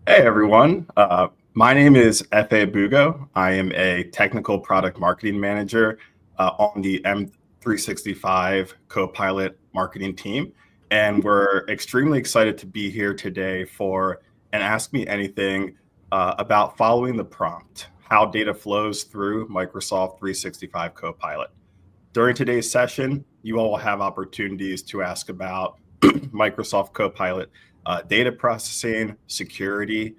Hey everyone, my name is Efe Bugo. I am a technical product marketing manager on the M365 Copilot marketing team. And we're extremely excited to be here today for an Ask Me Anything about following the prompt, how data flows through Microsoft 365 Copilot. During today's session, you all will have opportunities to ask about Microsoft Copilot data processing, security,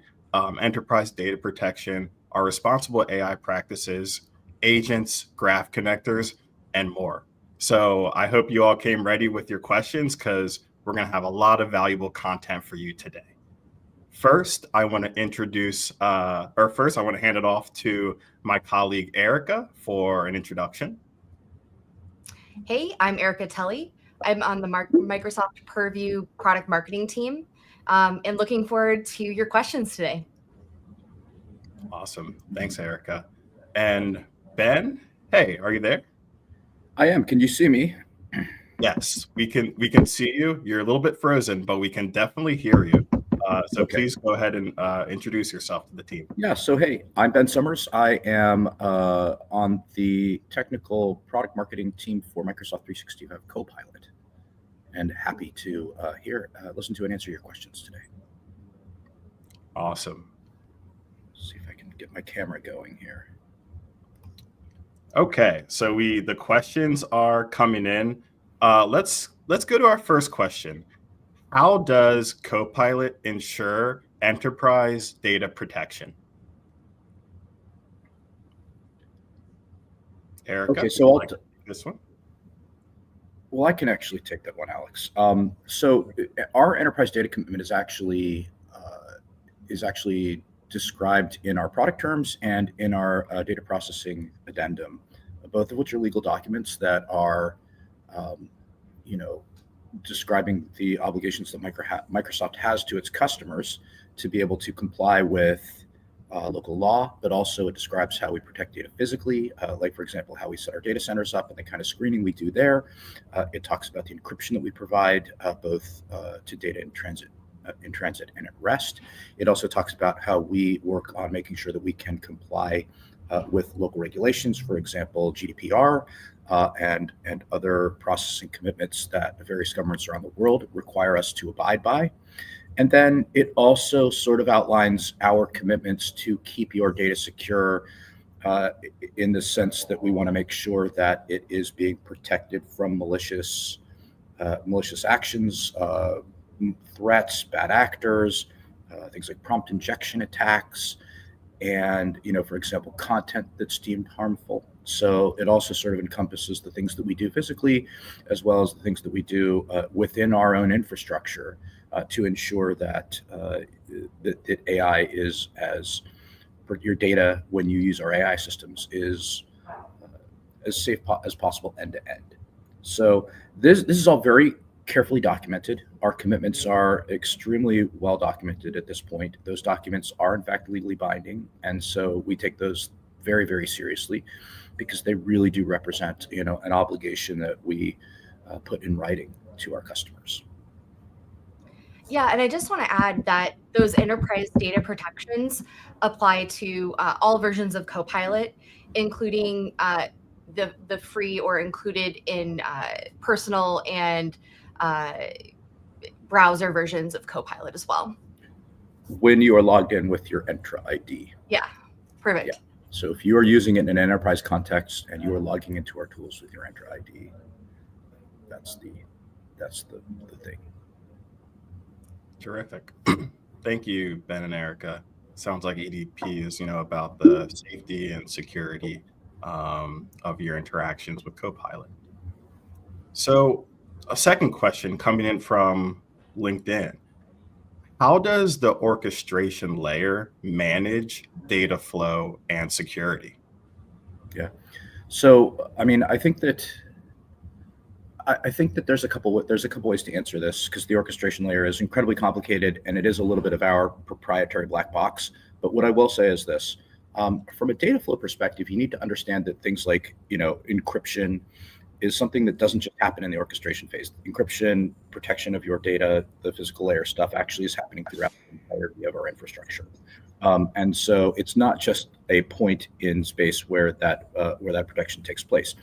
enterprise data protection, our responsible AI practices, agents, graph connectors, and more. So I hope you all came ready with your questions because we're going to have a lot of valuable content for you today. First, I want to hand it off to my colleague Erica for an introduction. Hey, I'm Erica Tully. I'm on the Microsoft Purview product marketing team, and looking forward to your questions today. Awesome. Thanks, Erica. And Ben, hey, are you there? I am. Can you see me? Yes, we can see you. You're a little bit frozen, but we can definitely hear you. So Okay. please go ahead and introduce yourself to the team. Yeah. So, hey, I'm Ben Summers. I am on the technical product marketing team for Microsoft 365 Copilot, and happy to listen to and answer your questions today. Awesome. See if I can get my camera going here. Okay, so the questions are coming in. Let's go to our first question. How does Copilot ensure enterprise data protection? Erica, Okay, so take this one. Well, I can actually take that one, Alex. So our enterprise data commitment is actually described in our product terms and in our data processing addendum, both of which are legal documents that are, describing the obligations that Microsoft has to its customers to be able to comply with local law, but also it describes how we protect data physically, like, for example, how we set our data centers up and the kind of screening we do there. It talks about the encryption that we provide both to data in transit and at rest. It also talks about how we work on making sure that we can comply with local regulations, for example, GDPR, and other processing commitments that various governments around the world require us to abide by. And then it also sort of outlines our commitments to keep your data secure in the sense that we want to make sure that it is being protected from malicious actions, threats, bad actors, things like prompt injection attacks, and, for example, content that's deemed harmful. So it also sort of encompasses the things that we do physically, as well as the things that we do within our own infrastructure to ensure that that AI is your data when you use our AI systems is as safe as possible end to end. So this is all very carefully documented. Our commitments are extremely well documented at this point. Those documents are in fact legally binding, and so we take those very, very seriously because they really do represent, an obligation that we put in writing to our customers. Yeah, and I just want to add that those enterprise data protections apply to all versions of Copilot, including the free or included in personal and browser versions of Copilot as well. When you are logged in with your Entra ID. Yeah, perfect. Yeah. So if you are using it in an enterprise context and you are logging into our tools with your Entra ID, that's the thing. Terrific. Thank you, Ben and Erica. Sounds like EDP is, about the safety and security of your interactions with Copilot. So a second question coming in from LinkedIn. How does the orchestration layer manage data flow and security? Yeah. So, I mean, I think that there's a couple ways to answer this, because the orchestration layer is incredibly complicated and it is a little bit of our proprietary black box. But what I will say is this: from a data flow perspective, you need to understand that things like encryption is something that doesn't just happen in the orchestration phase. Encryption, protection of your data, the physical layer stuff actually is happening throughout the entire layer of our infrastructure. And so it's not just a point in space where that protection takes place.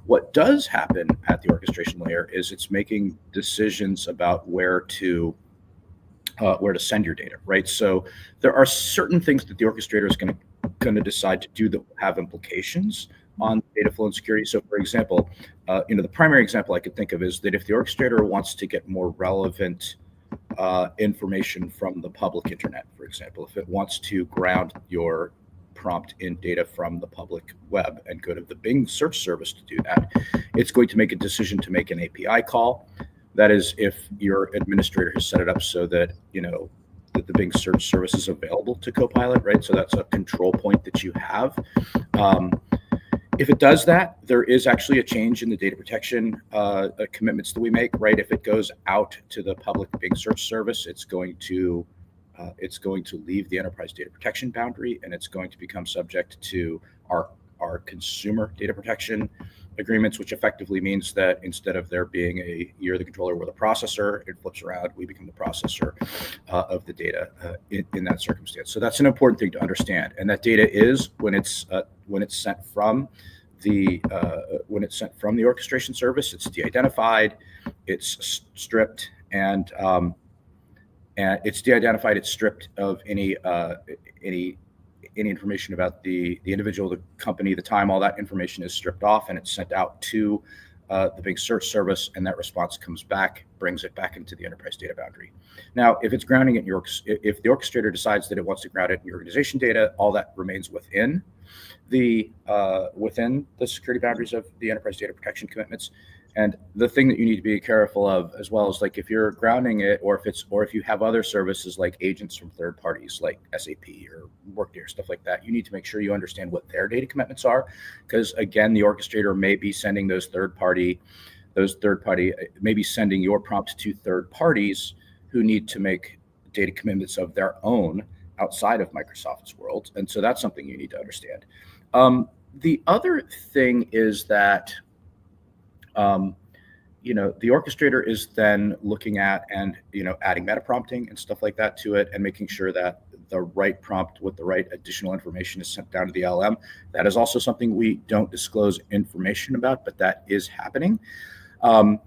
What does happen at the orchestration layer is it's making decisions about where to send your data, right? So there are certain things that the orchestrator is going to decide to do that will have implications on data flow and security. So, for example, the primary example I could think of is that if the orchestrator wants to get more relevant information from the public internet, for example, if it wants to ground your prompt in data from the public web and go to the Bing search service to do that, it's going to make a decision to make an API call. That is, if your administrator has set it up so that that the Bing search service is available to Copilot, right? So that's a control point that you have. If it does that, there is actually a change in the data protection commitments that we make, right? If it goes out to the public Bing search service, it's going to leave the enterprise data protection boundary, and it's going to become subject to our consumer data protection agreements, which effectively means that instead of there being you're the controller, we're the processor, it flips around, we become the processor of the data in that circumstance. So that's an important thing to understand. And that data is when it's sent from the orchestration service, it's de-identified, it's stripped, and it's de-identified, it's stripped of any information about the individual, the company, the time. All that information is stripped off, and it's sent out to the Bing search service, and that response comes back, brings it back into the enterprise data boundary. Now, if it's grounding it if the orchestrator decides that it wants to ground it in your organization data, all that remains within the security boundaries of the enterprise data protection commitments. And the thing that you need to be careful of as well is, like, if you're grounding it, or if you have other services like agents from third parties like SAP or Workday or stuff like that, you need to make sure you understand what their data commitments are, because again, the orchestrator may be sending may be sending your prompt to third parties who need to make data commitments of their own outside of Microsoft's world, and so that's something you need to understand. The other thing is that the orchestrator is then looking at and adding meta prompting and stuff like that to it, and making sure that the right prompt with the right additional information is sent down to the LLM. That is also something we don't disclose information about, but that is happening. And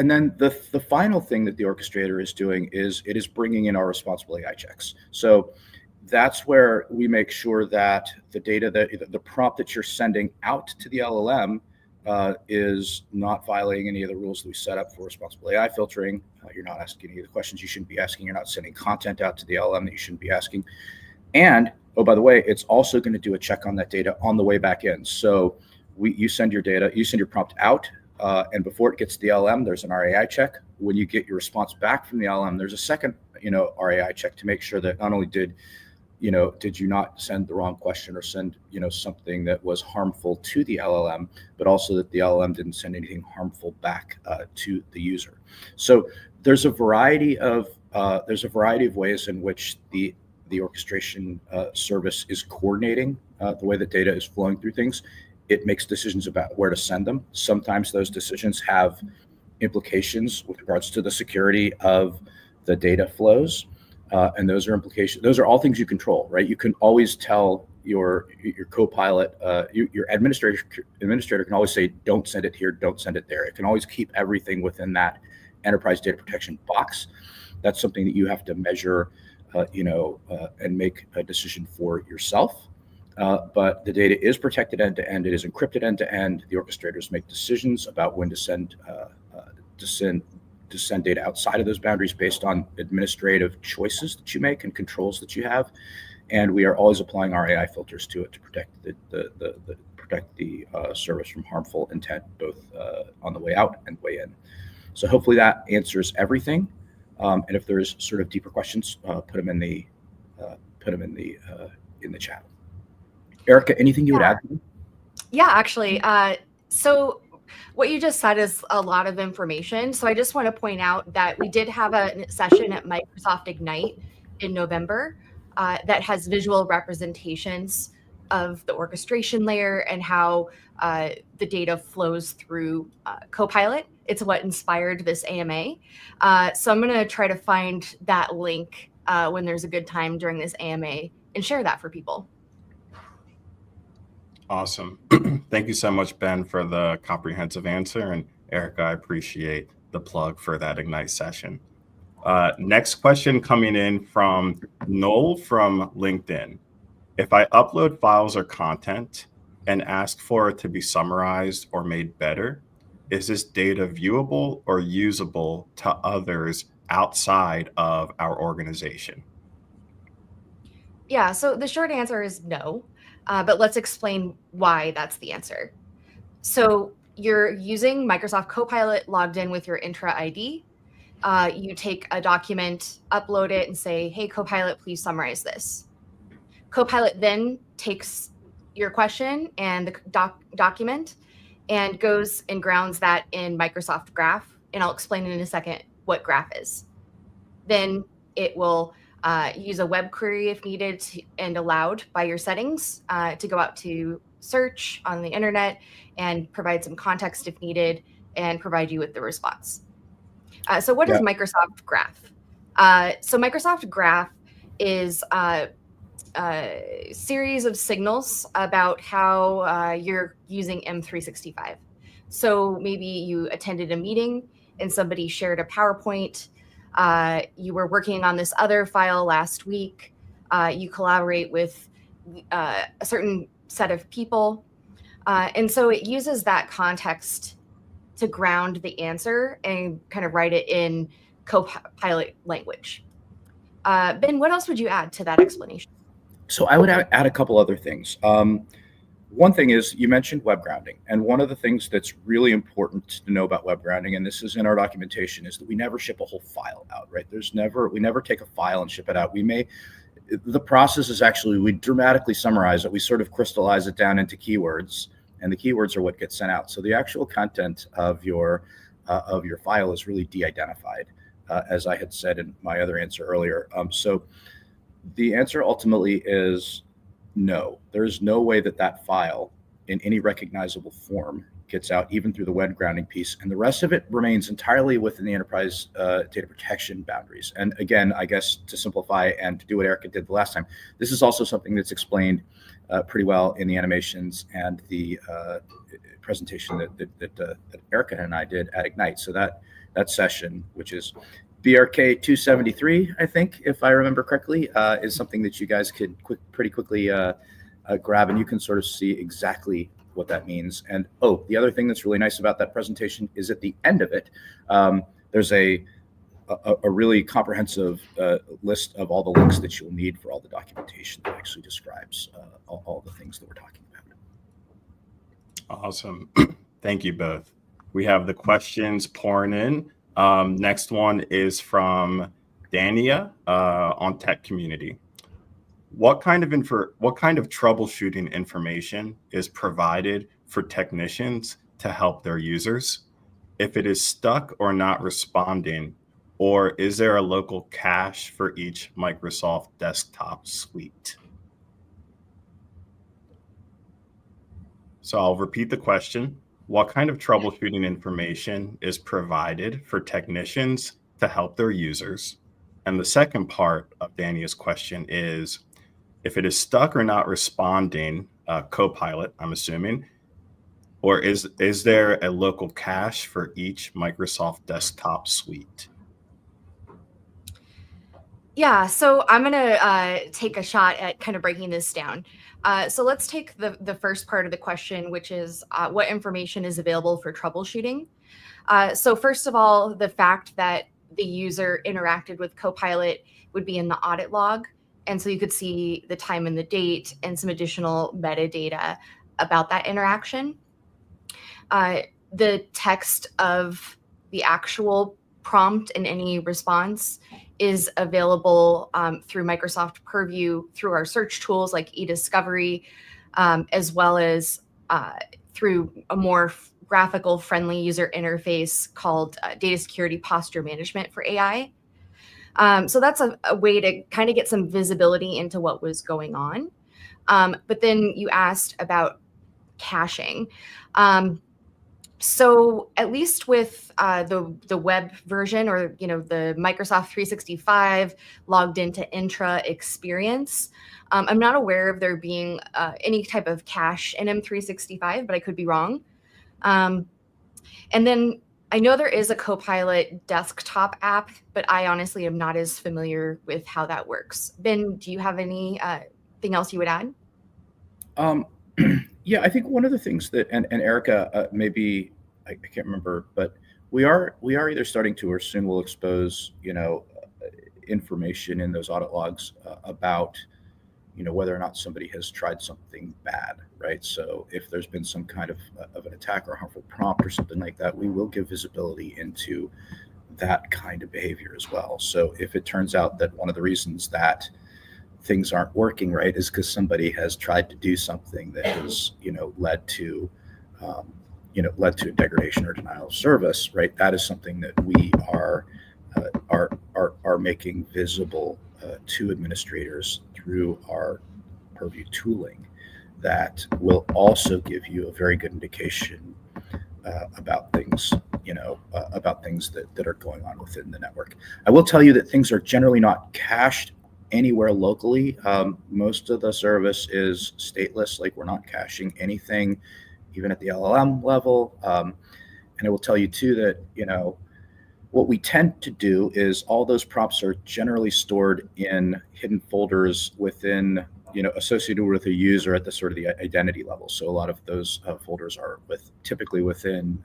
then the final thing that the orchestrator is doing is it is bringing in our responsible AI checks. So that's where we make sure that the data, the prompt that you're sending out to the LLM is not violating any of the rules that we set up for responsible AI filtering. You're not asking any of the questions you shouldn't be asking. You're not sending content out to the LLM that you shouldn't be asking. And, oh, by the way, it's also going to do a check on that data on the way back in. So you send your prompt out, and before it gets to the LLM, there's an RAI check. When you get your response back from the LLM, there's a second, RAI check to make sure that not only did you not send the wrong question or send, something that was harmful to the LLM, but also that the LLM didn't send anything harmful back to the user. So there's a variety of ways in which the orchestration service is coordinating the way that data is flowing through things. It makes decisions about where to send them. Sometimes those decisions have implications with regards to the security of the data flows. And those are implications. Those are all things you control, right? You can always tell your Copilot, your administrator can always say, don't send it here, don't send it there. It can always keep everything within that enterprise data protection box. That's something that you have to measure, and make a decision for yourself. But the data is protected end to end. It is encrypted end to end. The orchestrators make decisions about when to send data outside of those boundaries based on administrative choices that you make and controls that you have. And we are always applying our AI filters to it to protect the service from harmful intent, both on the way out and way in. So hopefully that answers everything. And if there's sort of deeper questions, put them in the chat. Erica, anything you would add? Yeah, actually. So what you just said is a lot of information. So I just want to point out that we did have a session at Microsoft Ignite in November that has visual representations of the orchestration layer and how the data flows through Copilot. It's what inspired this AMA. So I'm going to try to find that link when there's a good time during this AMA and share that for people. Awesome. Thank you so much, Ben, for the comprehensive answer. And Erica, I appreciate the plug for that Ignite session. Next question coming in from Noel from LinkedIn. If I upload files or content and ask for it to be summarized or made better, is this data viewable or usable to others outside of our organization? Yeah, so the short answer is no, but let's explain why that's the answer. So you're using Microsoft Copilot logged in with your Intra ID. You take a document, upload it, and say, hey, Copilot, please summarize this. Copilot then takes your question and the document and goes and grounds that in Microsoft Graph. And I'll explain in a second what Graph is. Then it will use a web query if needed and allowed by your settings to go out to search on the internet and provide some context if needed and provide you with the response. So what is Microsoft Graph? So Microsoft Graph is a series of signals about how you're using M365. So maybe you attended a meeting and somebody shared a PowerPoint. You were working on this other file last week. You collaborate with a certain set of people. And so it uses that context to ground the answer and kind of write it in Copilot language. Ben, what else would you add to that explanation? So I would add a couple other things. One thing is you mentioned web grounding. And one of the things that's really important to know about web grounding, and this is in our documentation, is that we never ship a whole file out, right? We never take a file and ship it out. The process is actually, we dramatically summarize it. We sort of crystallize it down into keywords, and the keywords are what gets sent out. So the actual content of your file is really de-identified, as I had said in my other answer earlier. So the answer ultimately is no. There's no way that file in any recognizable form gets out, even through the web grounding piece. And the rest of it remains entirely within the enterprise data protection boundaries. And again, I guess to simplify and to do what Erica did the last time, this is also something that's explained pretty well in the animations and the presentation that Erica and I did at Ignite. So that session, which is BRK 273, I think, if I remember correctly, is something that you guys could pretty quickly grab, and you can sort of see exactly what that means. And the other thing that's really nice about that presentation is at the end of it, there's a really comprehensive list of all the links that you'll need for all the documentation that actually describes all the things that we're talking about. Awesome. Thank you both. We have the questions pouring in. Next one is from Dania on Tech Community. What kind of troubleshooting information is provided for technicians to help their users? If it is stuck or not responding, or is there a local cache for each Microsoft desktop suite? So I'll repeat the question. What kind of troubleshooting information is provided for technicians to help their users? And the second part of Dania's question is, if it is stuck or not responding, Copilot, I'm assuming, or is there a local cache for each Microsoft desktop suite? Yeah, so I'm going to take a shot at kind of breaking this down. So let's take the first part of the question, which is what information is available for troubleshooting. So first of all, the fact that the user interacted with Copilot would be in the audit log. And so you could see the time and the date and some additional metadata about that interaction. The text of the actual prompt and any response is available through Microsoft Purview, through our search tools like eDiscovery, as well as through a more graphical friendly user interface called Data Security Posture Management for AI. So that's a way to kind of get some visibility into what was going on. But then you asked about caching. So at least with the web version, or the Microsoft 365 logged into Intra experience, I'm not aware of there being any type of cache in M365, but I could be wrong. And then I know there is a Copilot desktop app, but I honestly am not as familiar with how that works. Ben, do you have any thing else you would add? Yeah, I think one of the things that, and Erica, maybe I can't remember, but we are either starting to or soon will expose, information in those audit logs about, whether or not somebody has tried something bad, right? So if there's been some kind of an attack or harmful prompt or something like that, we will give visibility into that kind of behavior as well. So if it turns out that one of the reasons that things aren't working right is because somebody has tried to do something that has led to degradation or denial of service, right? That is something that we are making visible to administrators through our Purview tooling. That will also give you a very good indication about things that are going on within the network. I will tell you that things are generally not cached anywhere locally. Most of the service is stateless, like we're not caching anything, even at the LLM level. And I will tell you too that, what we tend to do is all those prompts are generally stored in hidden folders within, associated with a user at the sort of the identity level. So a lot of those folders are typically within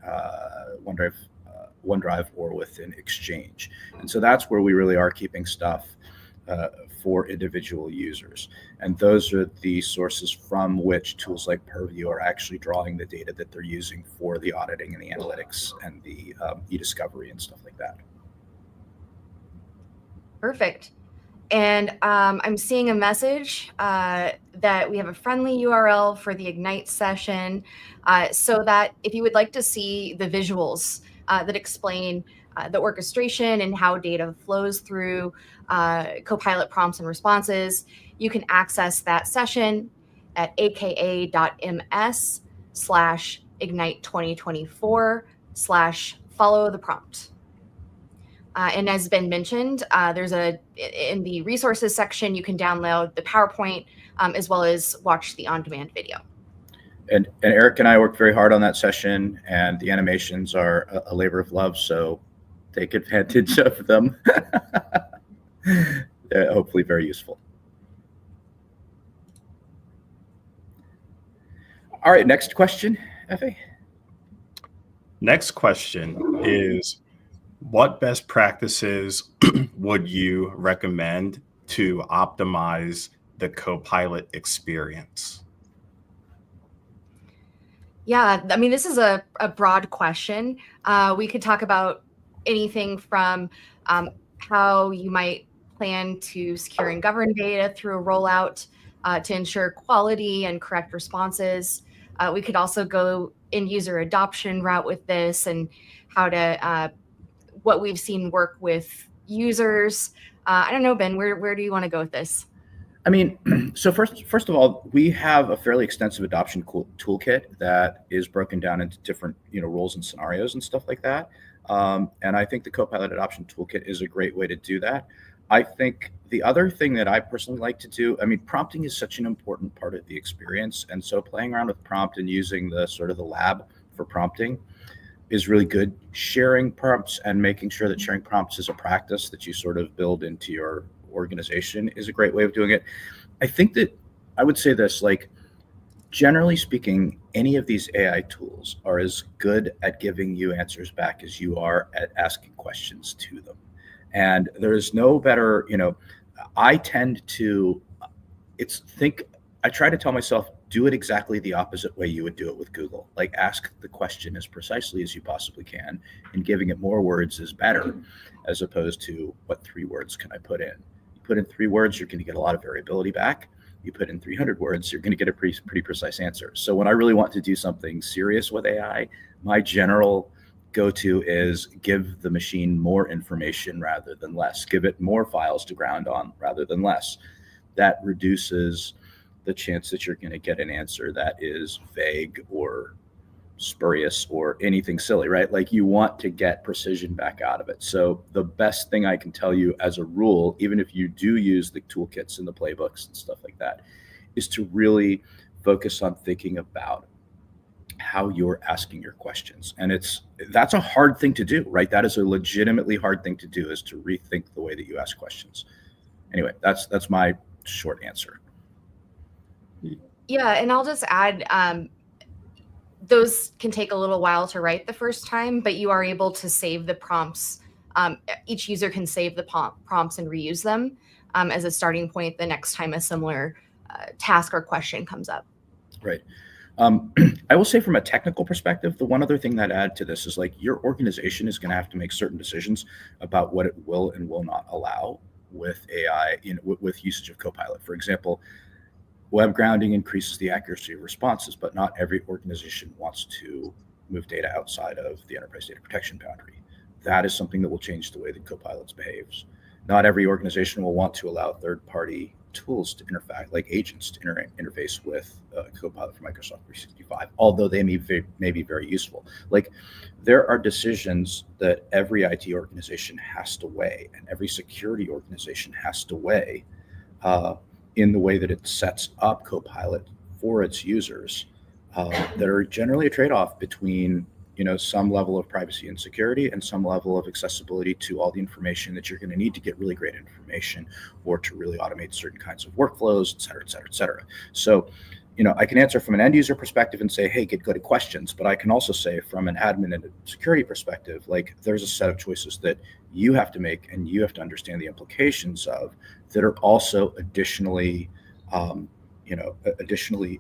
OneDrive or within Exchange. And so that's where we really are keeping stuff for individual users. And those are the sources from which tools like Purview are actually drawing the data that they're using for the auditing and the analytics and the e-discovery and stuff like that. Perfect. And I'm seeing a message that we have a friendly URL for the Ignite session, so that if you would like to see the visuals that explain the orchestration and how data flows through Copilot prompts and responses, you can access that session at aka.ms/ignite2024/follow the prompt. And as Ben mentioned, there's in the resources section, you can download the PowerPoint as well as watch the on-demand video. And Eric and I worked very hard on that session, and the animations are a labor of love, so take advantage of them. Hopefully very useful. All right, next question, Effie. Next question is, what best practices would you recommend to optimize the Copilot experience? Yeah, I mean, this is a broad question. We could talk about anything from how you might plan to secure and govern data through a rollout to ensure quality and correct responses. We could also go in user adoption route with this, and how to what we've seen work with users. I don't know, Ben, where do you want to go with this? I mean, so first of all, we have a fairly extensive adoption toolkit that is broken down into different, roles and scenarios and stuff like that. And I think the Copilot adoption toolkit is a great way to do that. I think the other thing that I personally like to do, I mean, prompting is such an important part of the experience. And so playing around with prompt and using the sort of the lab for prompting is really good. Sharing prompts and making sure that sharing prompts is a practice that you sort of build into your organization is a great way of doing it. I think that I would say this, like, generally speaking, any of these AI tools are as good at giving you answers back as you are at asking questions to them. And there is no better, I tend to, I try to tell myself, do it exactly the opposite way you would do it with Google. Like, ask the question as precisely as you possibly can, and giving it more words is better, as opposed to what 3 words can I put in? You put in 3 words, you're going to get a lot of variability back. You put in 300 words, you're going to get a pretty precise answer. So when I really want to do something serious with AI, my general go-to is give the machine more information rather than less. Give it more files to ground on rather than less. That reduces the chance that you're going to get an answer that is vague or spurious or anything silly, right? Like you want to get precision back out of it. So the best thing I can tell you as a rule, even if you do use the toolkits and the playbooks and stuff like that, is to really focus on thinking about how you're asking your questions. And that's a hard thing to do, right? That is a legitimately hard thing to do, is to rethink the way that you ask questions. Anyway, that's my short answer. Yeah, and I'll just add, those can take a little while to write the first time, but you are able to save the prompts. Each user can save the prompts and reuse them as a starting point the next time a similar task or question comes up. Right. I will say, from a technical perspective, the one other thing that add to this is, like, your organization is going to have to make certain decisions about what it will and will not allow with AI with usage of Copilot. For example, web grounding increases the accuracy of responses, but not every organization wants to move data outside of the enterprise data protection boundary. That is something that will change the way that Copilot behaves. Not every organization will want to allow third-party tools to interact, like agents, to interface with Copilot for Microsoft 365, although they may be very useful. Like, there are decisions that every IT organization has to weigh, and every security organization has to weigh in the way that it sets up Copilot for its users, that are generally a trade-off between some level of privacy and security and some level of accessibility to all the information that you're going to need to get really great information, or to really automate certain kinds of workflows, et cetera, et cetera, et cetera. So, I can answer from an end user perspective and say, hey, get good at questions, but I can also say from an admin and a security perspective, like, there's a set of choices that you have to make and you have to understand the implications of, that are also additionally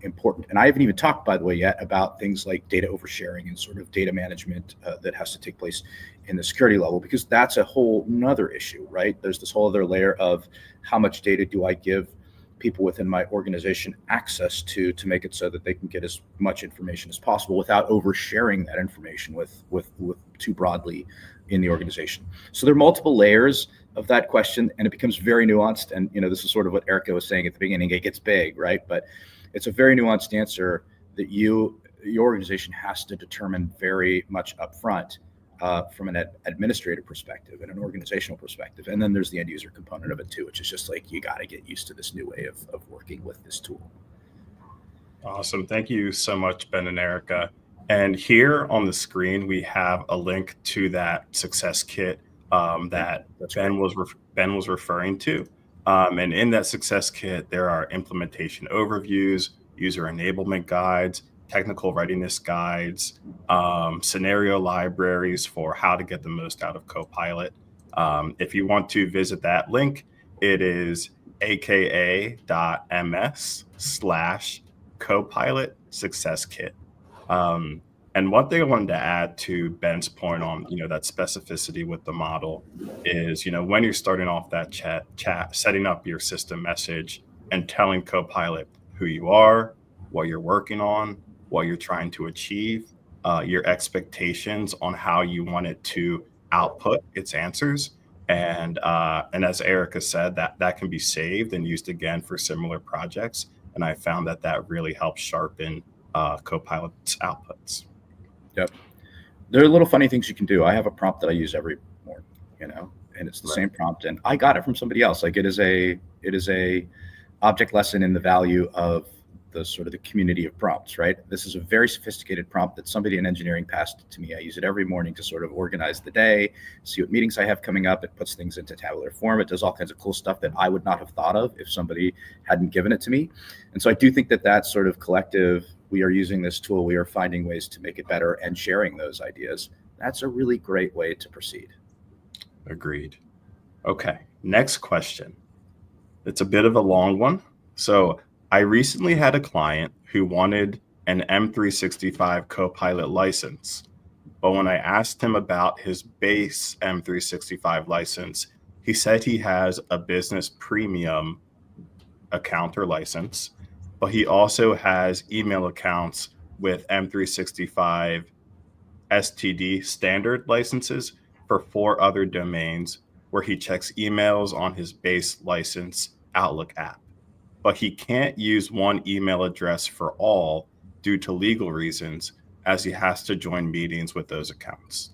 important. And I haven't even talked, by the way, yet about things like data oversharing and sort of data management that has to take place in the security level, because that's a whole nother issue, right? There's this whole other layer of, how much data do I give people within my organization access to make it so that they can get as much information as possible without oversharing that information with too broadly in the organization. So there are multiple layers of that question, and it becomes very nuanced. And this is sort of what Erica was saying at the beginning. It gets big, right? But it's a very nuanced answer that your organization has to determine very much upfront, from an administrative perspective and an organizational perspective. And then there's the end user component of it too, which is just like, you got to get used to this new way of working with this tool. Awesome. Thank you so much, Ben and Erica. And here on the screen, we have a link to that success kit that Ben was referring to. And in that success kit, there are implementation overviews, user enablement guides, technical readiness guides, scenario libraries for how to get the most out of Copilot. If you want to visit that link, it is aka.ms/Copilot Success Kit. And one thing I wanted to add to Ben's point on, that specificity with the model is, when you're starting off that chat, setting up your system message and telling Copilot who you are, what you're working on, what you're trying to achieve, your expectations on how you want it to output its answers. And as Erica said, that can be saved and used again for similar projects. And I found that really helps sharpen Copilot's outputs. Yep. There are little funny things you can do. I have a prompt that I use every morning, and it's the same prompt, and I got it from somebody else. Like, it is a object lesson in the value of the community of prompts, right? This is a very sophisticated prompt that somebody in engineering passed to me. I use it every morning to sort of organize the day, see what meetings I have coming up. It puts things into tabular form. It does all kinds of cool stuff that I would not have thought of if somebody hadn't given it to me. And so I do think that sort of collective, we are using this tool, we are finding ways to make it better and sharing those ideas. That's a really great way to proceed. Agreed. Okay, next question. It's a bit of a long one. So I recently had a client who wanted an M365 Copilot license, but when I asked him about his base M365 license, he said he has a business premium account or license, but he also has email accounts with M365 STD standard licenses for 4 other domains where he checks emails on his base license Outlook app. But he can't use one email address for all due to legal reasons, as he has to join meetings with those accounts.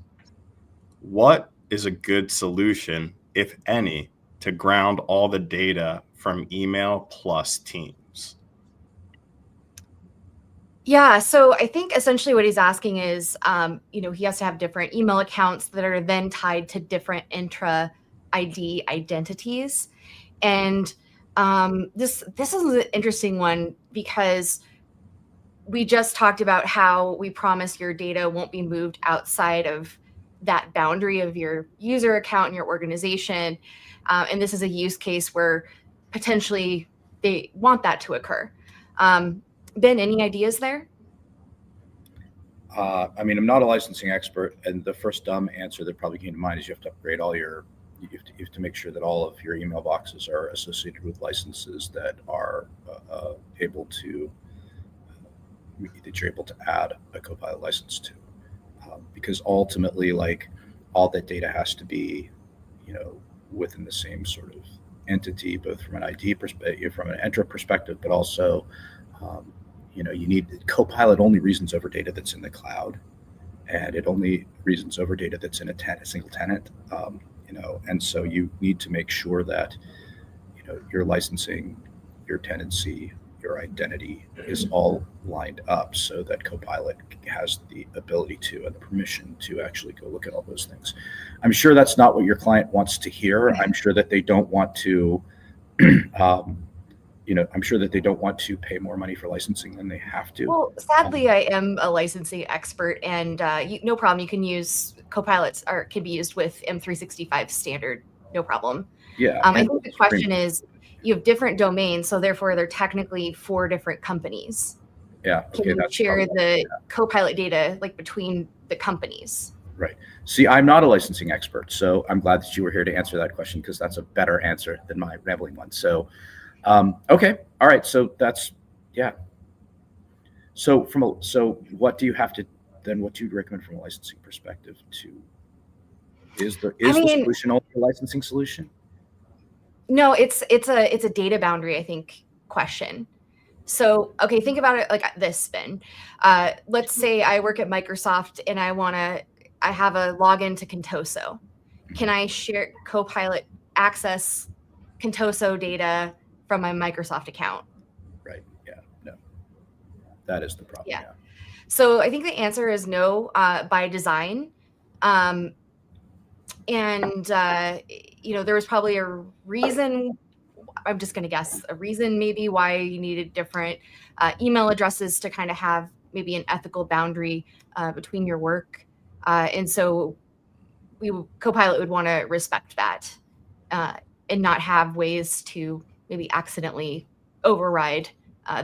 What is a good solution, if any, to ground all the data from email plus Teams? Yeah, so I think essentially what he's asking is, he has to have different email accounts that are then tied to different intra ID identities. And this is an interesting one because we just talked about how we promise your data won't be moved outside of that boundary of your user account and your organization. And this is a use case where potentially they want that to occur. Ben, any ideas there? I mean, I'm not a licensing expert, and the first dumb answer that probably came to mind is you have to upgrade all your, you have to make sure that all of your email boxes are associated with licenses that are able to, that you're able to add a Copilot license to. Because ultimately, like, all that data has to be, within the same sort of entity, both from an ID perspective, from an Entra perspective, but also, you need Copilot only reasons over data that's in the cloud, and it only reasons over data that's in a single tenant. And so you need to make sure that, your licensing, your tenancy, your identity is all lined up so that Copilot has the ability to and the permission to actually go look at all those things. I'm sure that's not what your client wants to hear. I'm sure that they don't want to, I'm sure that they don't want to pay more money for licensing than they have to. Well, sadly, I am a licensing expert, and no problem. You can use Copilots, or can be used with M365 standard, no problem. Yeah. I think the question is, you have different domains, so therefore they're technically 4 different companies. Yeah. Can you share the Copilot data like between the companies? Right. See, I'm not a licensing expert, so I'm glad that you were here to answer that question, because that's a better answer than my rambling one. So, okay. All right. So that's, yeah. So what do you have to, then what do you recommend from a licensing perspective is the solution only a licensing solution? No, it's a data boundary, I think, question. So, okay, think about it like this, Ben. Let's say I work at Microsoft and I have a login to Contoso. Can I share Copilot access Contoso data from my Microsoft account? Right. Yeah. No. That is the problem. Yeah. So I think the answer is no, by design. There was probably a reason, I'm just going to guess, a reason maybe why you needed different email addresses to kind of have maybe an ethical boundary between your work. And so Copilot would want to respect that and not have ways to maybe accidentally override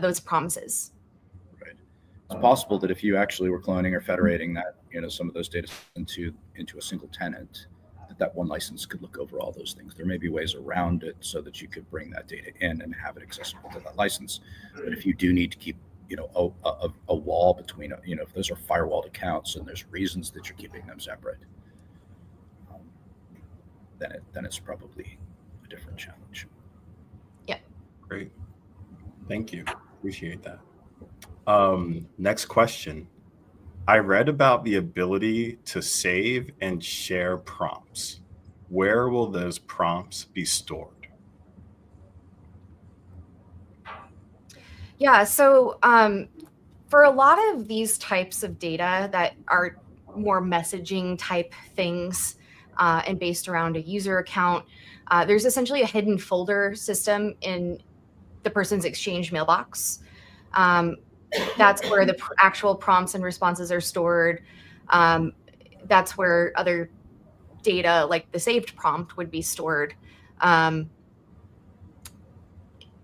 those promises. Right. It's possible that if you actually were cloning or federating that, some of those data into a single tenant, that one license could look over all those things. There may be ways around it so that you could bring that data in and have it accessible to that license. But if you do need to keep, a wall between, if those are firewalled accounts and there's reasons that you're keeping them separate, then it's probably a different challenge. Yeah. Great. Thank you. Appreciate that. Next question. I read about the ability to save and share prompts. Where will those prompts be stored? Yeah, so for a lot of these types of data that are more messaging type things and based around a user account, there's essentially a hidden folder system in the person's Exchange mailbox. That's where the actual prompts and responses are stored. That's where other data, like the saved prompt, would be stored.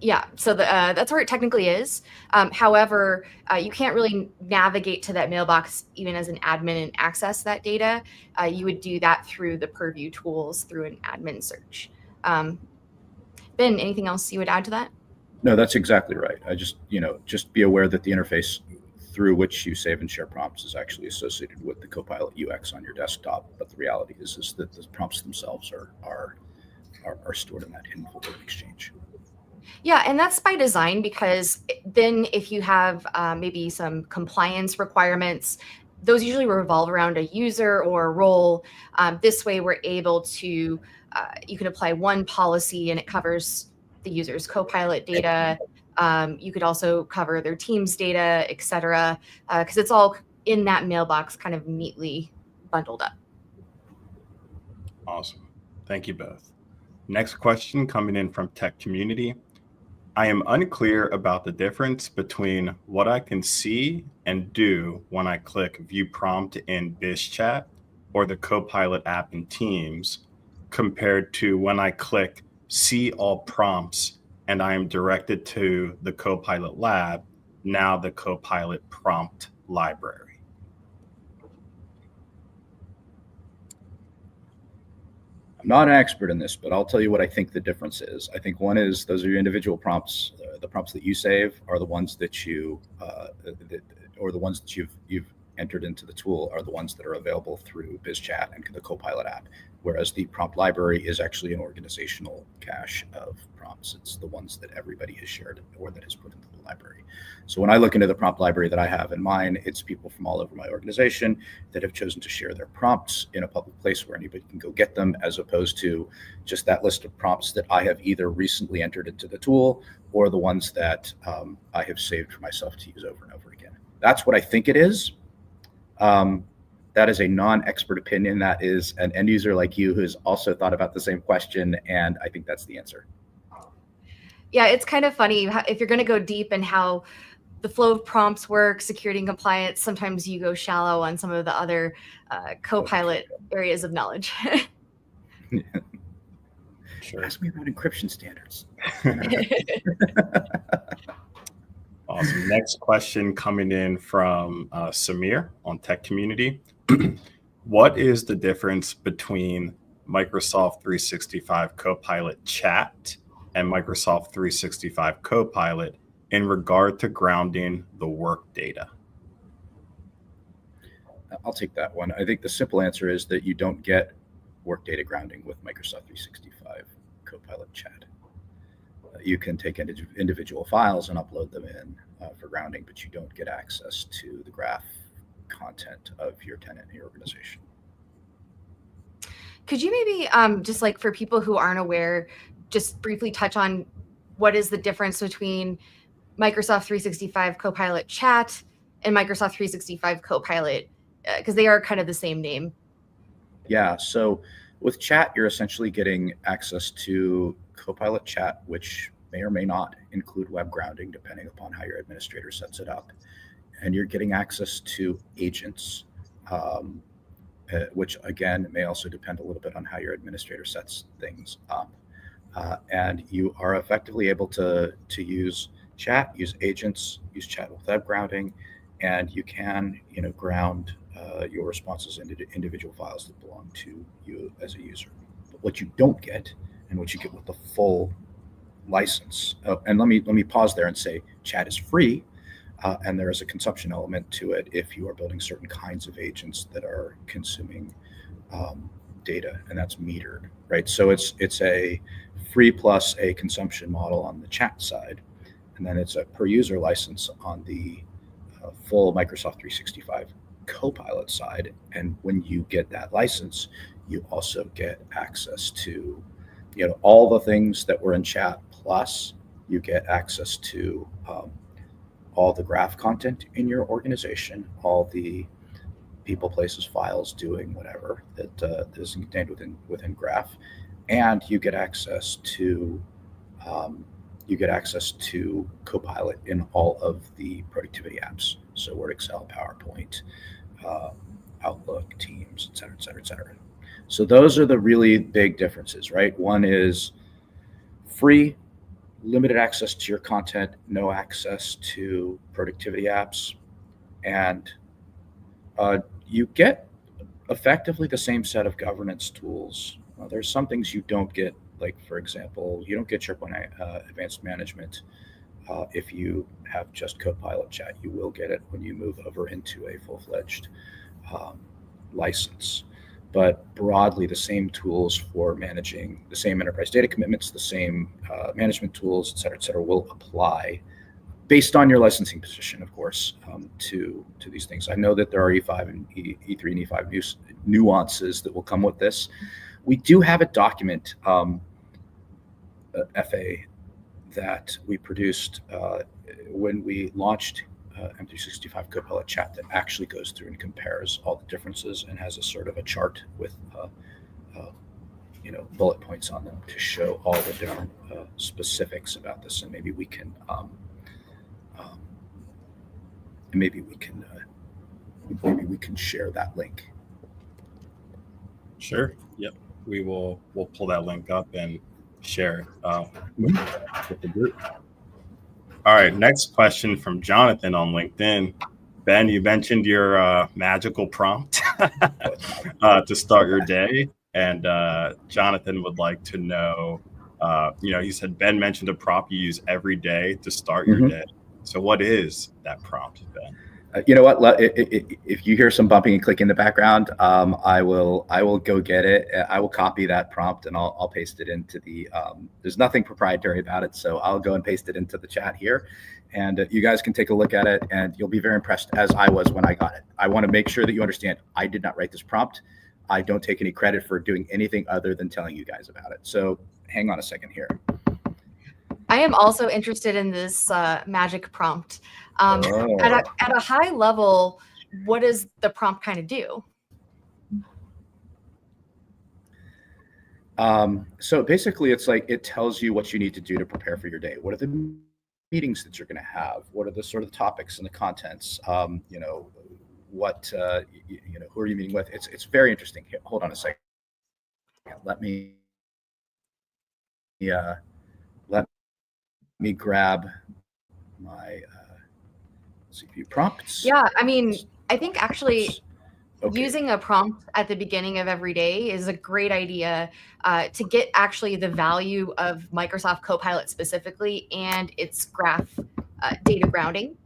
Yeah, so that's where it technically is. However, you can't really navigate to that mailbox even as an admin and access that data. You would do that through the Purview tools through an admin search. Ben, anything else you would add to that? No, that's exactly right. I just be aware that the interface through which you save and share prompts is actually associated with the Copilot UX on your desktop. But the reality is that the prompts themselves are stored in that hidden folder in Exchange. Yeah, and that's by design, because then if you have maybe some compliance requirements, those usually revolve around a user or a role. This way, we're able to, you can apply one policy and it covers the user's Copilot data. You could also cover their team's data, et cetera, because it's all in that mailbox kind of neatly bundled up. Awesome. Thank you both. Next question coming in from Tech Community. I am unclear about the difference between what I can see and do when I click View Prompt in BizChat or the Copilot app in Teams, compared to when I click See All Prompts and I am directed to the Copilot Lab, now the Copilot Prompt Library. I'm not an expert in this, but I'll tell you what I think the difference is. I think one is those are your individual prompts. The prompts that you save are the ones that you, or the ones that you've entered into the tool are the ones that are available through BizChat and the Copilot app. Whereas the prompt library is actually an organizational cache of prompts. It's the ones that everybody has shared or that is put into the library. So when I look into the prompt library that I have in mine, it's people from all over my organization that have chosen to share their prompts in a public place where anybody can go get them, as opposed to just that list of prompts that I have either recently entered into the tool or the ones that I have saved for myself to use over and over again. That's what I think it is. That is a non-expert opinion. That is an end user like you who's also thought about the same question, and I think that's the answer. Yeah, it's kind of funny if you're going to go deep in how the flow of prompts work, security and compliance. Sometimes you go shallow on some of the other Copilot areas of knowledge. Sure. Ask me about encryption standards. Awesome. Next question coming in from Samir on Tech Community. What is the difference between Microsoft 365 Copilot Chat and Microsoft 365 Copilot in regard to grounding the work data? I'll take that one. I think the simple answer is that you don't get work data grounding with Microsoft 365 Copilot Chat. You can take individual files and upload them in for grounding, but you don't get access to the graph content of your tenant in your organization. Could you maybe just like for people who aren't aware, just briefly touch on what is the difference between Microsoft 365 Copilot Chat and Microsoft 365 Copilot, because they are kind of the same name. Yeah, so with Chat, you're essentially getting access to Copilot Chat, which may or may not include web grounding, depending upon how your administrator sets it up. And you're getting access to agents, which again may also depend a little bit on how your administrator sets things up. And you are effectively able to use Chat, use agents, use Chat with web grounding, and you can ground your responses into individual files that belong to you as a user. But what you don't get, and what you get with the full license, and let me pause there and say Chat is free, and there is a consumption element to it if you are building certain kinds of agents that are consuming data, and that's metered, right? So it's a free plus a consumption model on the Chat side, and then it's a per user license on the full Microsoft 365 Copilot side. And when you get that license, you also get access to all the things that were in Chat, plus you get access to all the graph content in your organization, all the people, places, files, doing whatever that is contained within graph, and you get access to Copilot in all of the productivity apps, so Word, Excel, PowerPoint, Outlook, Teams, et cetera, et cetera, et cetera. So those are the really big differences, right? One is free, limited access to your content, no access to productivity apps, and you get effectively the same set of governance tools. There's some things you don't get, like, for example, you don't get SharePoint Advanced Management if you have just Copilot Chat. You will get it when you move over into a full-fledged license. but broadly the same tools for managing the same enterprise data commitments, the same management tools, et cetera, will apply based on your licensing position, of course, to these things. I know that there are E5 and E3 and E5 nuances that will come with this. We do have a document, FA, that we produced when we launched M365 Copilot Chat that actually goes through and compares all the differences and has a sort of a chart with bullet points on them to show all the different specifics about this, and maybe we can share that link. Sure. Yep. We'll pull that link up and share with the group. All right. Next question from Jonathan on LinkedIn. Ben, you mentioned your magical prompt to start your day, and Jonathan would like to know. He said Ben mentioned a prompt you use every day to start your day. So what is that prompt, Ben? You know what? If you hear some bumping and clicking in the background, I will go get it. I will copy that prompt and I'll paste it into the. There's nothing proprietary about it, so I'll go and paste it into the chat here, and you guys can take a look at it, and you'll be very impressed, as I was when I got it. I want to make sure that you understand I did not write this prompt. I don't take any credit for doing anything other than telling you guys about it. So hang on a second here. I am also interested in this magic prompt. At a high level, what does the prompt kind of do? So basically, it's like it tells you what you need to do to prepare for your day. What are the meetings that you're going to have? What are the sort of topics and the contents? Who are you meeting with? It's very interesting. Here, hold on a second. Let me grab my CPU prompts. Yeah, I mean, I think actually using a prompt at the beginning of every day is a great idea to get actually the value of Microsoft Copilot specifically and its graph data grounding.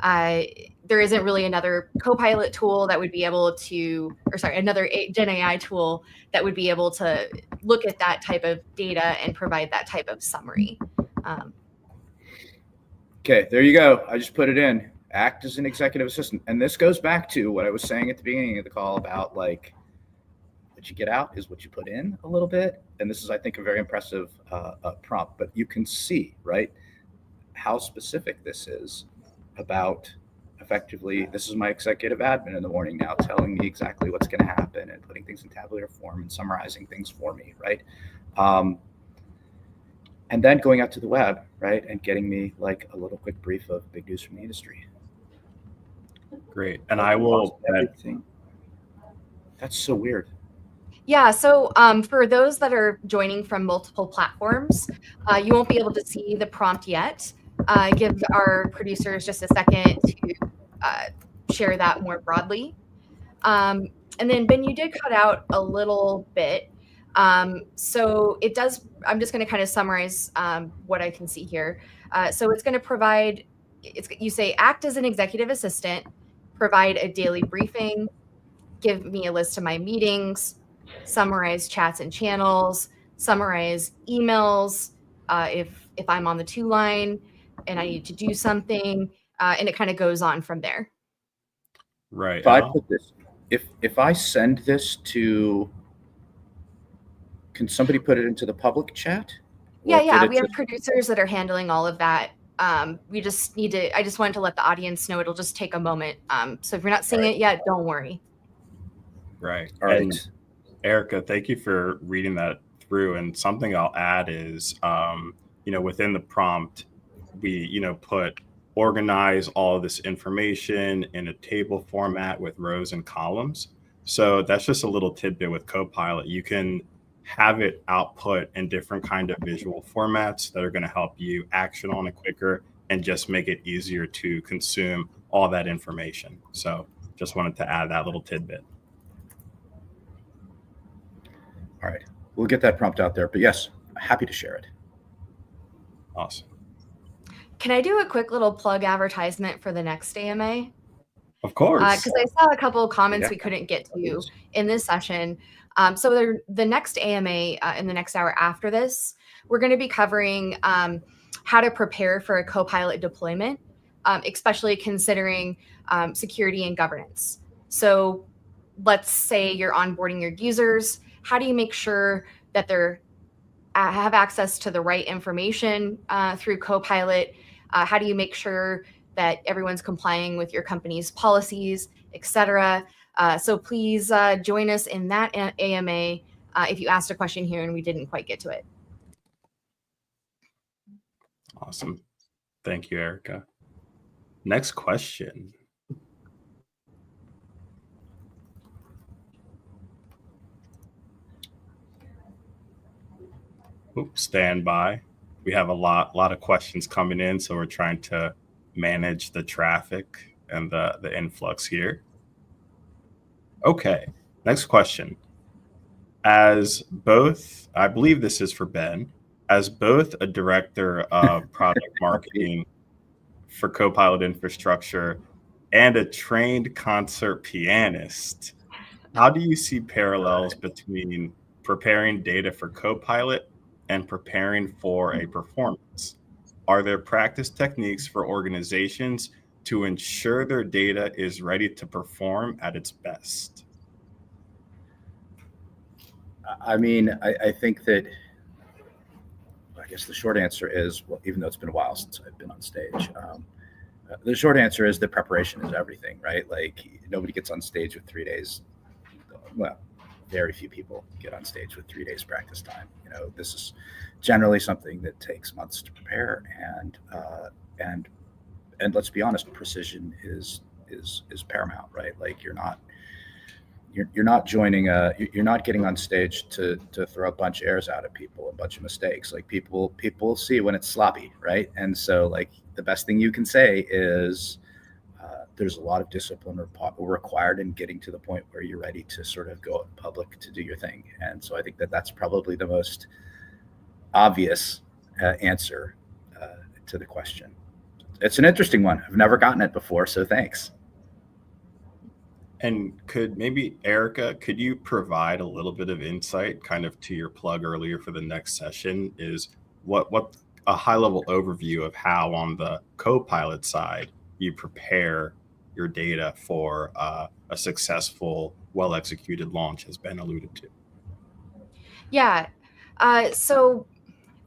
There isn't really another Copilot tool that would be able to, another Gen AI tool that would be able to look at that type of data and provide that type of summary. Okay, there you go. I just put it in. Act as an executive assistant. And this goes back to what I was saying at the beginning of the call about like what you get out is what you put in a little bit. And this is, I think, a very impressive prompt. But you can see, right, how specific this is about effectively, this is my executive admin in the morning now telling me exactly what's going to happen and putting things in tabular form and summarizing things for me, right? And then going out to the web, right, and getting me like a little quick brief of big news from the industry. Great. And I will. Everything. That's so weird. Yeah, so for those that are joining from multiple platforms, you won't be able to see the prompt yet. Give our producers just a second to share that more broadly. And then, Ben, you did cut out a little bit. So it does, I'm just going to kind of summarize what I can see here. So it's going to provide, you say, act as an executive assistant, provide a daily briefing, give me a list of my meetings, summarize chats and channels, summarize emails if I'm on the 2 line and I need to do something, and it kind of goes on from there. Right. If I put this, if I send this to, can somebody put it into the public chat? Yeah, we have producers that are handling all of that. We just need to, I just wanted to let the audience know it'll just take a moment. So if you're not seeing it yet, don't worry. Right. All right. And Erica, thank you for reading that through. And something I'll add is, within the prompt, we, put organize all of this information in a table format with rows and columns. So that's just a little tidbit with Copilot. You can have it output in different kind of visual formats that are going to help you action on it quicker and just make it easier to consume all that information. So just wanted to add that little tidbit. All right, we'll get that prompt out there, but yes, happy to share it. Awesome. Can I do a quick little plug advertisement for the next AMA? Of course. Because I saw a couple of comments Yeah. we couldn't get to in this session. So the next AMA in the next hour after this, we're going to be covering how to prepare for a Copilot deployment, especially considering security and governance. So let's say you're onboarding your users. How do you make sure that they're have access to the right information through Copilot? How do you make sure that everyone's complying with your company's policies, et cetera? So please join us in that AMA if you asked a question here and we didn't quite get to it. Awesome. Thank you, Erica. Next question. Oops, stand by. We have a lot of questions coming in, so we're trying to manage the traffic and the influx here. Okay, next question. As both, I believe this is for Ben, as both a director of product marketing for Copilot infrastructure and a trained concert pianist, how do you see parallels between preparing data for Copilot and preparing for a performance? Are there practice techniques for organizations to ensure their data is ready to perform at its best? I mean, I think that, I guess the short answer is, well, even though it's been a while since I've been on stage, the short answer is that preparation is everything, right? Like, nobody gets on stage with 3 days. Well, very few people get on stage with 3 days practice time. You know, this is generally something that takes months to prepare, and let's be honest, precision is paramount, right? Like, you're not getting on stage to throw a bunch of airs out at people, a bunch of mistakes. Like, people see when it's sloppy, right? And so, like, the best thing you can say is there's a lot of discipline required in getting to the point where you're ready to sort of go out in public to do your thing. And so I think that that's probably the most obvious answer to the question. It's an interesting one. I've never gotten it before, so thanks. And could maybe, Erica, could you provide a little bit of insight, kind of to your plug earlier for the next session, is what a high-level overview of how on the Copilot side you prepare your data for a successful, well-executed launch has been alluded to? Yeah. So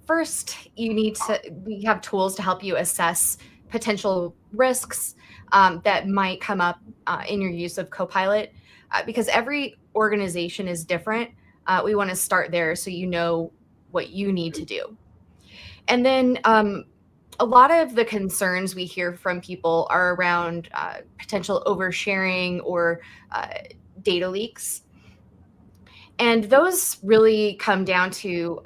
first, we have tools to help you assess potential risks that might come up in your use of Copilot. Because every organization is different, we want to start there so you know what you need to do. And then a lot of the concerns we hear from people are around potential oversharing or data leaks. And those really come down to,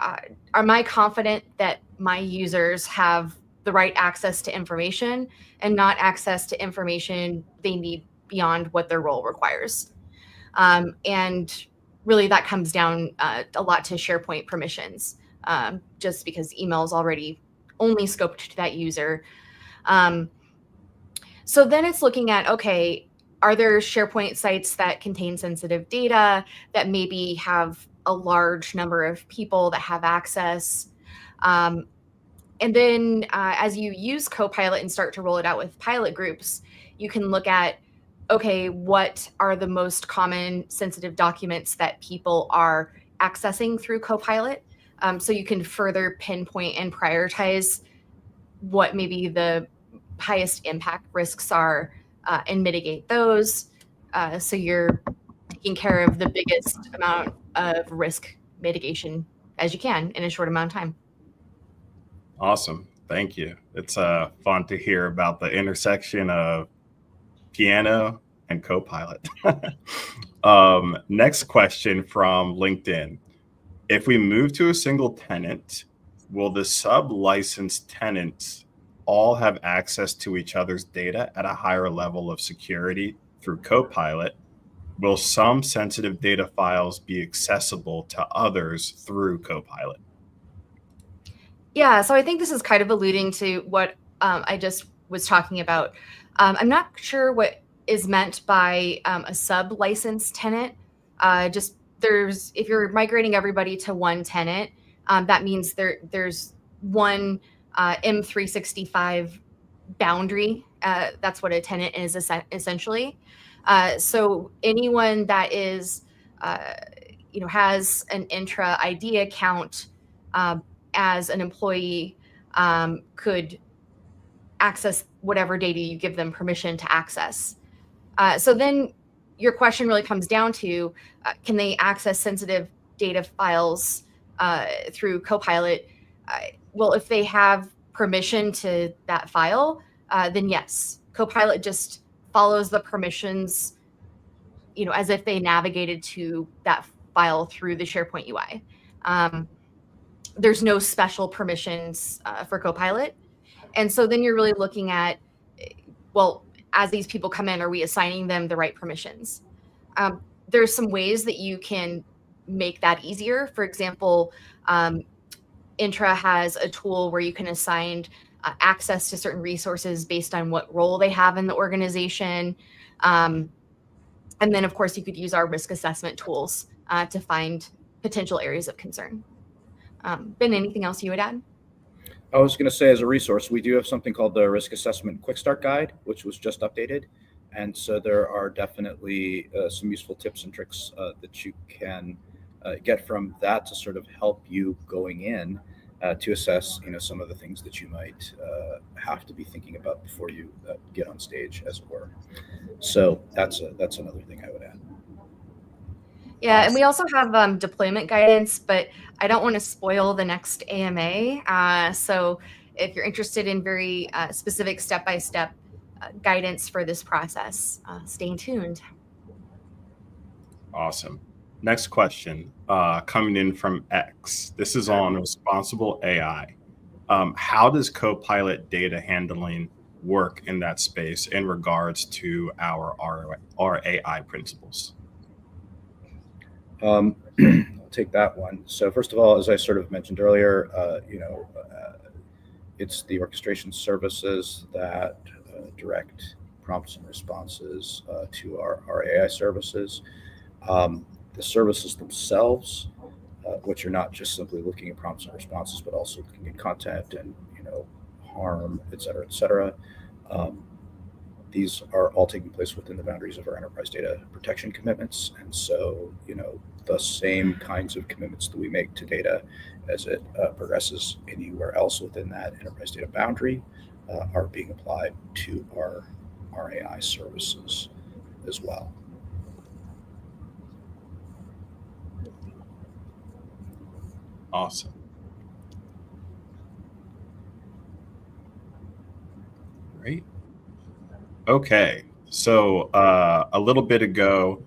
am I confident that my users have the right access to information and not access to information they need beyond what their role requires? And really that comes down a lot to SharePoint permissions, just because email is already only scoped to that user. So then it's looking at, okay, are there SharePoint sites that contain sensitive data that maybe have a large number of people that have access? And then as you use Copilot and start to roll it out with pilot groups, you can look at, okay, what are the most common sensitive documents that people are accessing through Copilot? So you can further pinpoint and prioritize what maybe the highest impact risks are and mitigate those. So you're taking care of the biggest amount of risk mitigation as you can in a short amount of time. Awesome. Thank you. It's fun to hear about the intersection of piano and Copilot. Next question from LinkedIn. If we move to a single tenant, will the sub-licensed tenants all have access to each other's data at a higher level of security through Copilot? Will some sensitive data files be accessible to others through Copilot? Yeah, so I think this is kind of alluding to what I just was talking about. I'm not sure what is meant by a sub-license tenant. If you're migrating everybody to one tenant, that means there's one M365 boundary. That's what a tenant is essentially. So anyone that is, has an Intra ID account as an employee could access whatever data you give them permission to access. So then your question really comes down to, can they access sensitive data files through Copilot? Well, if they have permission to that file, then yes, Copilot just follows the permissions, as if they navigated to that file through the SharePoint UI. There's no special permissions for Copilot. And so then you're really looking at, well, as these people come in, are we assigning them the right permissions? There's some ways that you can make that easier. For example, Intra has a tool where you can assign access to certain resources based on what role they have in the organization. And then, of course, you could use our risk assessment tools to find potential areas of concern. Ben, anything else you would add? I was going to say, as a resource, we do have something called the Risk Assessment Quick Start Guide, which was just updated. And so there are definitely some useful tips and tricks that you can get from that to sort of help you going in to assess, some of the things that you might have to be thinking about before you get on stage, as it were. So that's another thing I would add. Yeah, and we also have deployment guidance, but I don't want to spoil the next AMA. So if you're interested in very specific step-by-step guidance for this process, stay tuned. Awesome. Next question coming in from X. This is on responsible AI. How does Copilot data handling work in that space in regards to our AI principles? I'll take that one. So first of all, as I sort of mentioned earlier, it's the orchestration services that direct prompts and responses to our AI services. The services themselves, which are not just simply looking at prompts and responses, but also looking at content and harm, et cetera. These are all taking place within the boundaries of our enterprise data protection commitments. And so, the same kinds of commitments that we make to data as it progresses anywhere else within that enterprise data boundary are being applied to our AI services as well. Awesome. Great. Okay, so a little bit ago,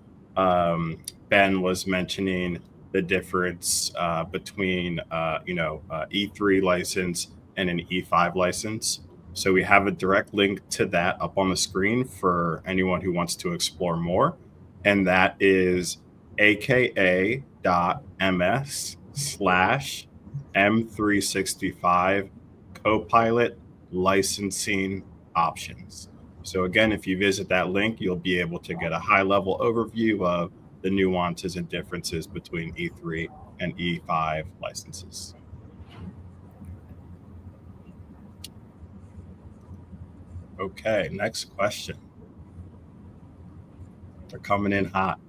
Ben was mentioning the difference between E3 license and an E5 license. So we have a direct link to that up on the screen for anyone who wants to explore more, and that is aka.ms/M365 Copilot licensing options. So again, if you visit that link, you'll be able to get a high-level overview of the nuances and differences between E3 and E5 licenses. Okay, next question. They're coming in hot.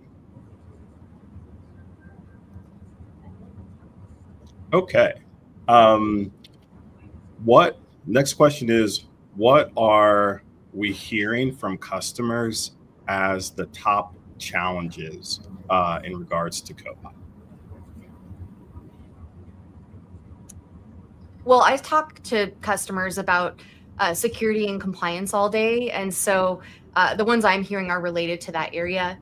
Okay. Next question is, what are we hearing from customers as the top challenges in regards to Copilot? Well, I talk to customers about security and compliance all day. And so the ones I'm hearing are related to that area.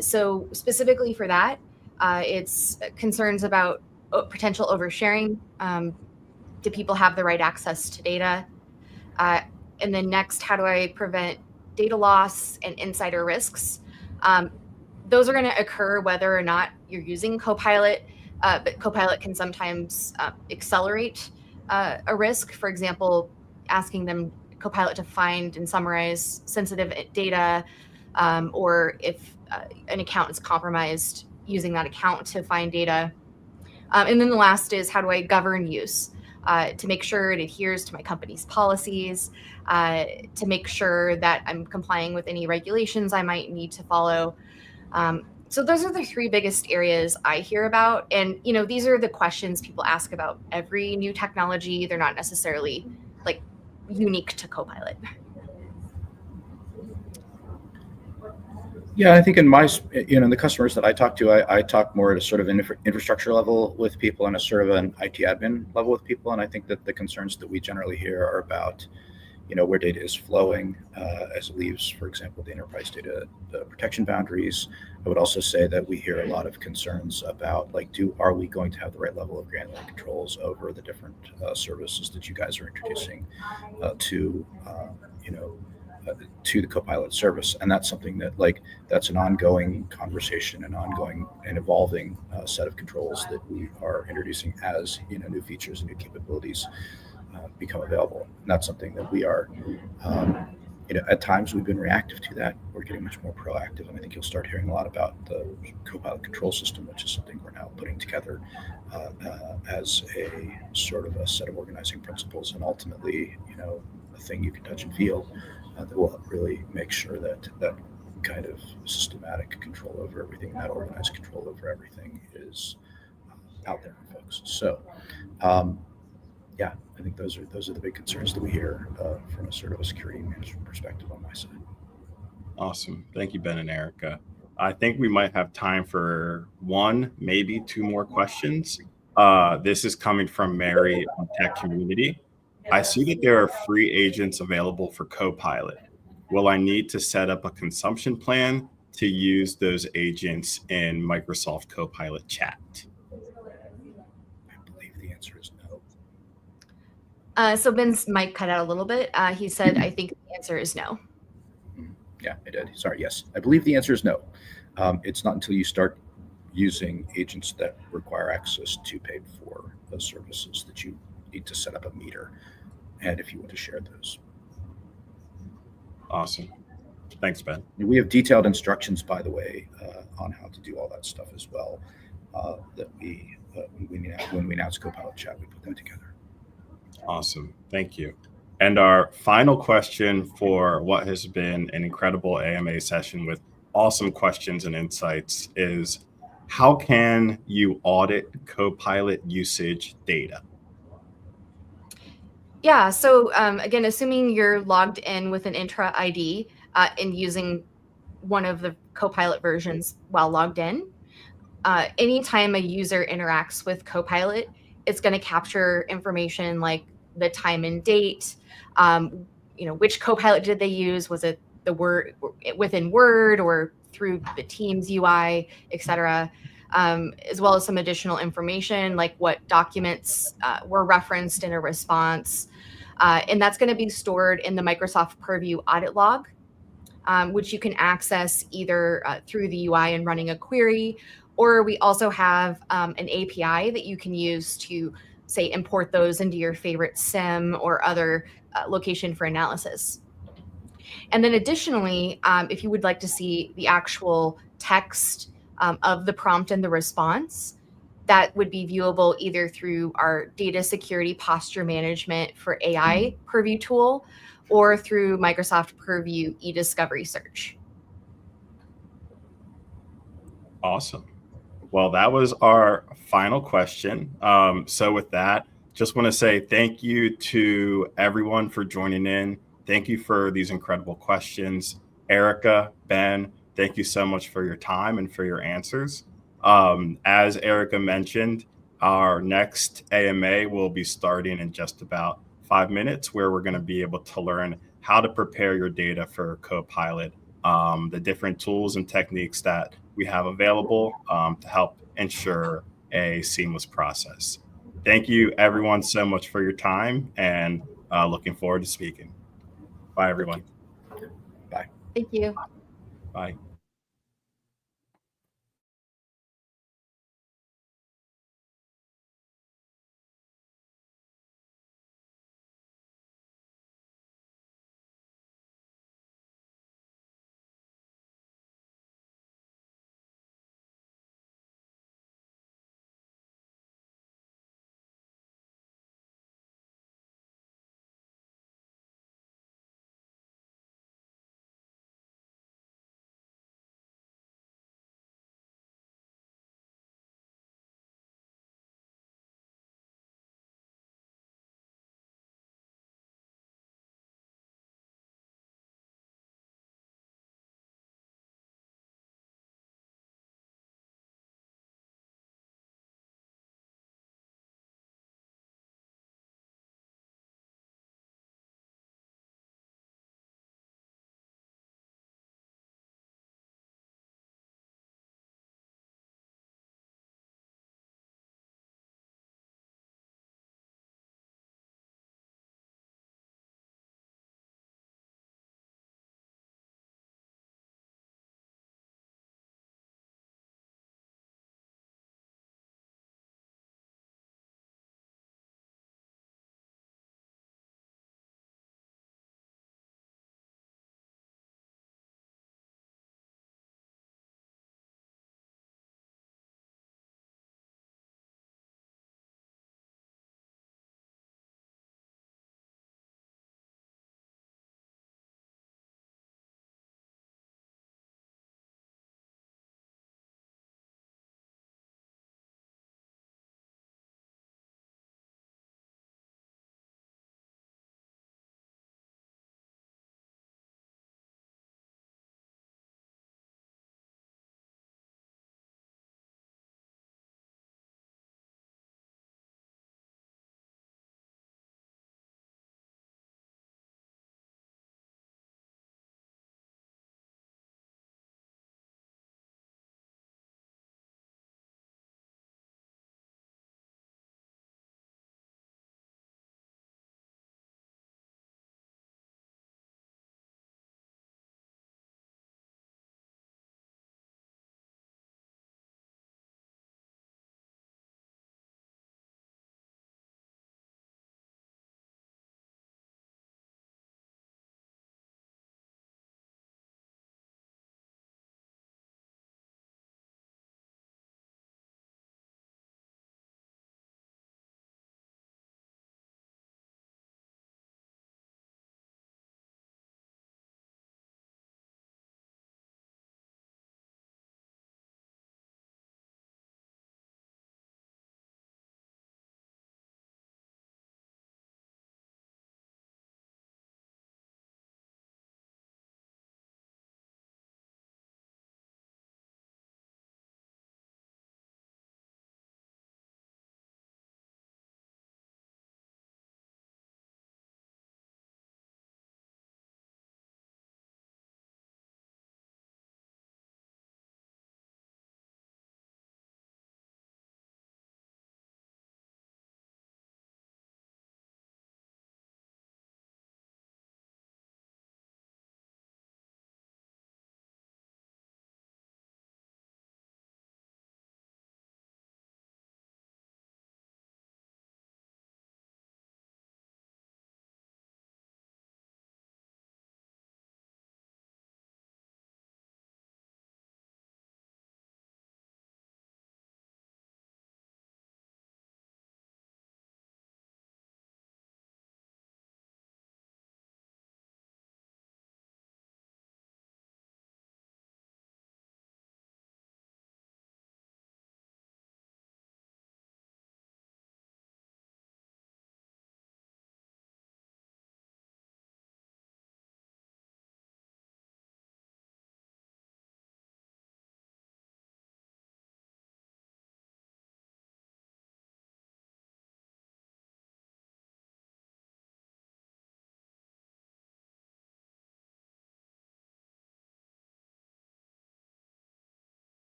So specifically for that, it's concerns about potential oversharing. Do people have the right access to data? And then next, how do I prevent data loss and insider risks? Those are going to occur whether or not you're using Copilot, but Copilot can sometimes accelerate a risk. For example, asking them Copilot to find and summarize sensitive data, or if an account is compromised, using that account to find data. And then the last is, how do I govern use to make sure it adheres to my company's policies, to make sure that I'm complying with any regulations I might need to follow. So those are the three biggest areas I hear about. And, these are the questions people ask about every new technology. They're not necessarily like unique to Copilot. Yeah, I think in the customers that I talk to, I talk more at a sort of infrastructure level with people and a sort of an IT admin level with people. And I think that the concerns that we generally hear are about, where data is flowing as it leaves, for example, the enterprise data, the protection boundaries. I would also say that we hear a lot of concerns about, are we going to have the right level of granular controls over the different services that you guys are introducing to the Copilot service. And that's something that that's an ongoing conversation, an ongoing and evolving set of controls that we are introducing as new features and new capabilities become available. And that's something that we are, at times we've been reactive to that. We're getting much more proactive. And I think you'll start hearing a lot about the Copilot control system, which is something we're now putting together as a sort of a set of organizing principles, and ultimately, a thing you can touch and feel that will really make sure that that kind of systematic control over everything, that organized control over everything is out there for folks. So, I think those are the big concerns that we hear from a sort of a security management perspective on my side. Awesome. Thank you, Ben and Erica. I think we might have time for one, maybe two more questions. This is coming from Mary on Tech Community. I see that there are free agents available for Copilot. Will I need to set up a consumption plan to use those agents in Microsoft Copilot Chat? I believe the answer is no. So Ben's mic cut out a little bit. He said, I think the answer is no. Yeah, I did. Sorry, yes. I believe the answer is no. It's not until you start using agents that require access to paid for those services that you need to set up a meter, and if you want to share those. Awesome. Thanks, Ben. We have detailed instructions, by the way, on how to do all that stuff as well. That when we announce Copilot Chat, we put that together. Awesome. Thank you. And our final question for what has been an incredible AMA session with awesome questions and insights is, how can you audit Copilot usage data? Yeah, so again, assuming you're logged in with an Intra ID and using one of the Copilot versions while logged in, anytime a user interacts with Copilot, it's going to capture information like the time and date, which Copilot did they use? Was it the Word within Word or through the Teams UI, et cetera, as well as some additional information like what documents were referenced in a response. And that's going to be stored in the Microsoft Purview audit log, which you can access either through the UI and running a query, or we also have an API that you can use to, say, import those into your favorite SIM or other location for analysis. And then additionally, if you would like to see the actual text of the prompt and the response, that would be viewable either through our data security posture management for AI Purview tool or through Microsoft Purview eDiscovery search. Awesome. Well, that was our final question. So with that, just want to say thank you to everyone for joining in. Thank you for these incredible questions. Erica, Ben, thank you so much for your time and for your answers. As Erica mentioned, our next AMA will be starting in just about 5 minutes, where we're going to be able to learn how to prepare your data for Copilot, the different tools and techniques that we have available to help ensure a seamless process. Thank you, everyone, so much for your time, and looking forward to speaking. Bye, everyone. Bye. Thank you. Bye.